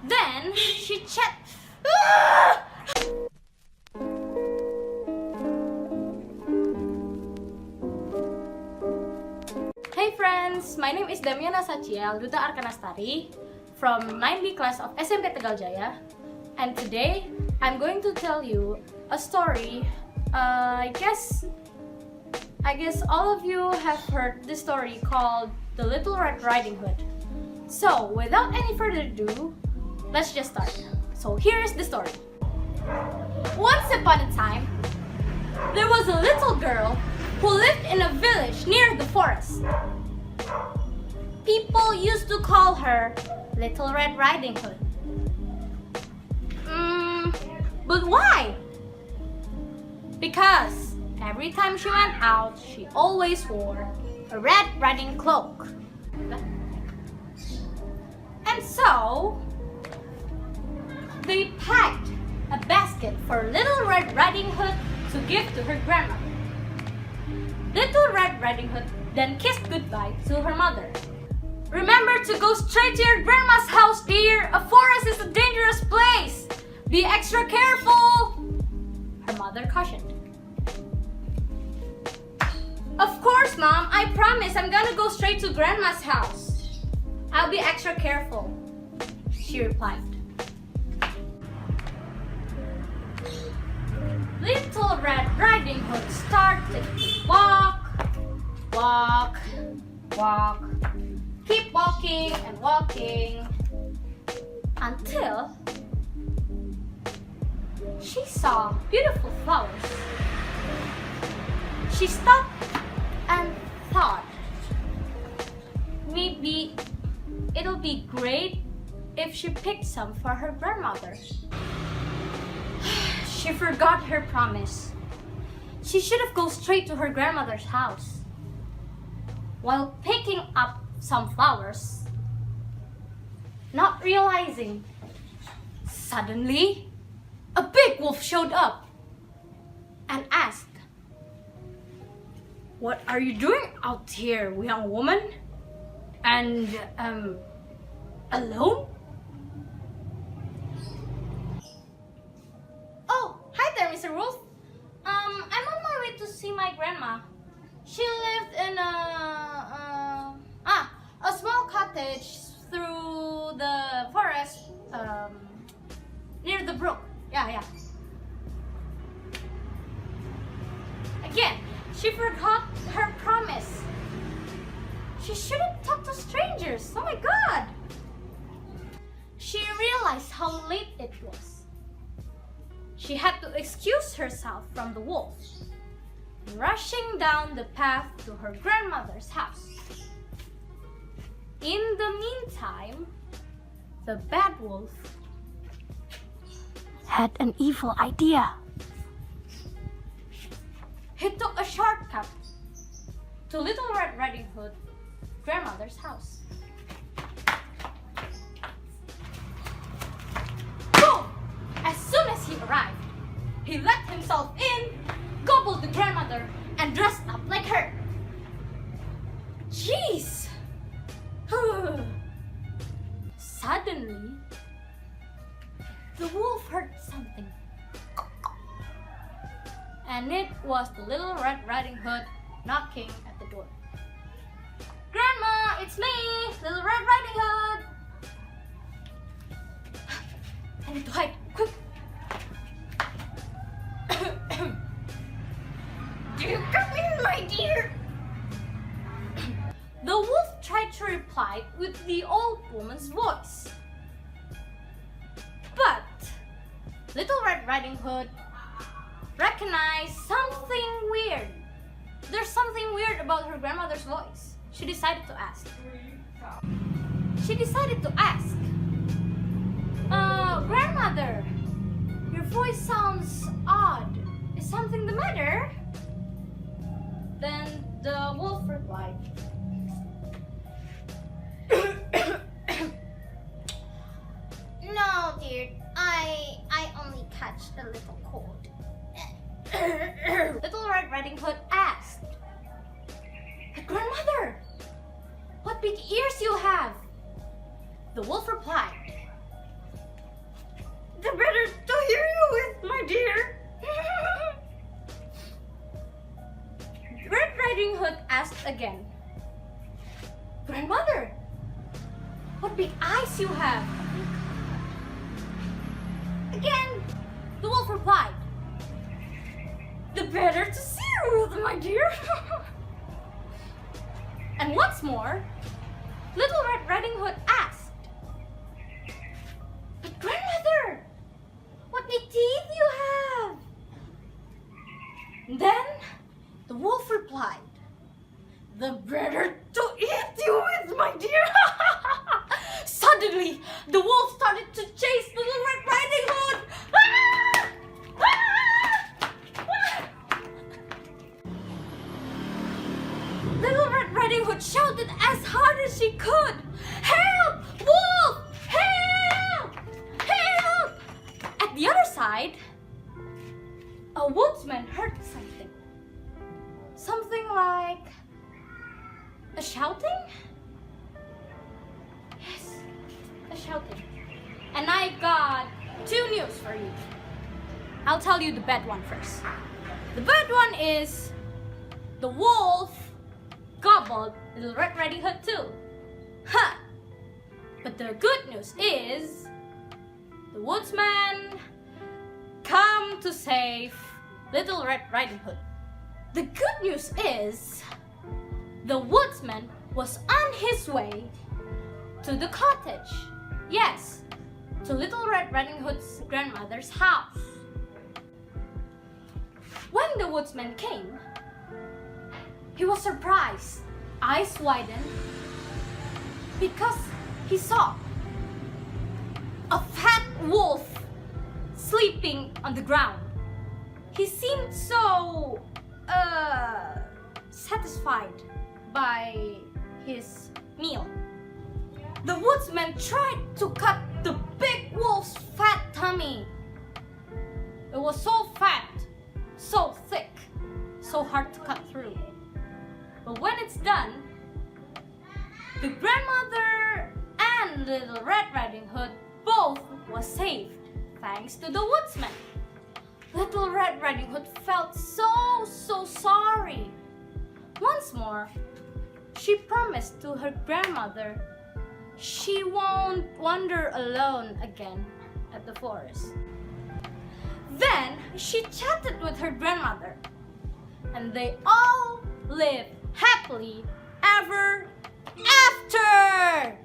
Then she chat. Hey friends, my name is Damiana Sachiel, Duta Arkanastari from 9B class of SMP Tegaljaya, and today I'm going to tell you a story. I guess all of you have heard this story called The Little Red Riding Hood. So without any further ado, let's just start. So here is the story. Once upon a time, there was a little girl who lived in a village near the forest. People used to call her Little Red Riding Hood. But why? Because every time she went out, she always wore a red riding cloak. And so, they packed a basket for Little Red Riding Hood to give to her grandmother. Little Red Riding Hood then kissed goodbye to her mother. Remember to go straight to your grandma's house, dear. A forest is a dangerous place. Be extra careful, her mother cautioned. Of course, Mom. I promise I'm gonna go straight to grandma's house. I'll be extra careful, she replied. Little Red Riding Hood started to walk, keep walking and walking until she saw beautiful flowers. She stopped and thought, maybe it'll be great if she picked some for her grandmother. She forgot her promise. She should have gone straight to her grandmother's house. While picking up some flowers, not realizing, suddenly a big wolf showed up and asked, "What are you doing out here, young woman? And alone?" "Oh, hi there, Mr. Wolf. I'm on my way to see my grandma. She lived in a small cottage through the forest near the brook. Yeah. Again, she forgot her promise. She shouldn't talk to strangers. Oh my God!" She realized how late it was. She had to excuse herself from the wolf, rushing down the path to her grandmother's house. In the meantime, the bad wolf had an evil idea. He took a shortcut to Little Red Riding Hood's grandmother's house. Boom! As soon as he arrived, he let himself in, gobbled the grandmother, and dressed up like her. Jeez! Suddenly, the wolf heard something. And it was the Little Red Riding Hood knocking at the door. "Grandma, it's me, Little Red Riding Hood." "I need to hide, quick." "Do you come in, my dear?" The wolf tried to reply with the old woman's voice. But Little Red Riding Hood recognized something weird. There's something weird about her grandmother's voice. She decided to ask. "Grandmother, your voice sounds odd. Is something the matter?" Then the wolf replied, "No, dear. I only catch a little cold." Little Red Riding Hood asked, "Grandmother, what big ears you have?" The wolf replied, asked again, "Grandmother, what big eyes you have!" Again, the wolf replied, "The better to see you, my dear." And once more, Little Red Riding Hood asked, "But grandmother, what big teeth you have!" Then the wolf replied, "The better to eat you with, my dear." Suddenly, the wolf started to chase Little Red Riding Hood. Little Red Riding Hood shouted as hard as she could, "Help! Wolf! Help! Help!" At the other side, a woodsman heard something. Something like a shouting? Yes, a shouting. And I got two news for you. I'll tell you the bad one first. The bad one is the wolf gobbled Little Red Riding Hood too. Ha! But the good news is the woodsman come to save Little Red Riding Hood. The good news is the woodsman was on his way to the cottage. Yes, to Little Red Riding Hood's grandmother's house. When the woodsman came, he was surprised, eyes widened, because he saw a fat wolf sleeping on the ground. He seemed so satisfied by his meal. The woodsman tried to cut the big wolf's fat tummy. It was so fat, so thick, so hard to cut through. But when it's done, the grandmother and Little Red Riding Hood both was saved thanks to the woodsman. Little Red Riding Hood felt so sorry. Once more, she promised to her grandmother she won't wander alone again at the forest. Then she chatted with her grandmother, and they all lived happily ever after.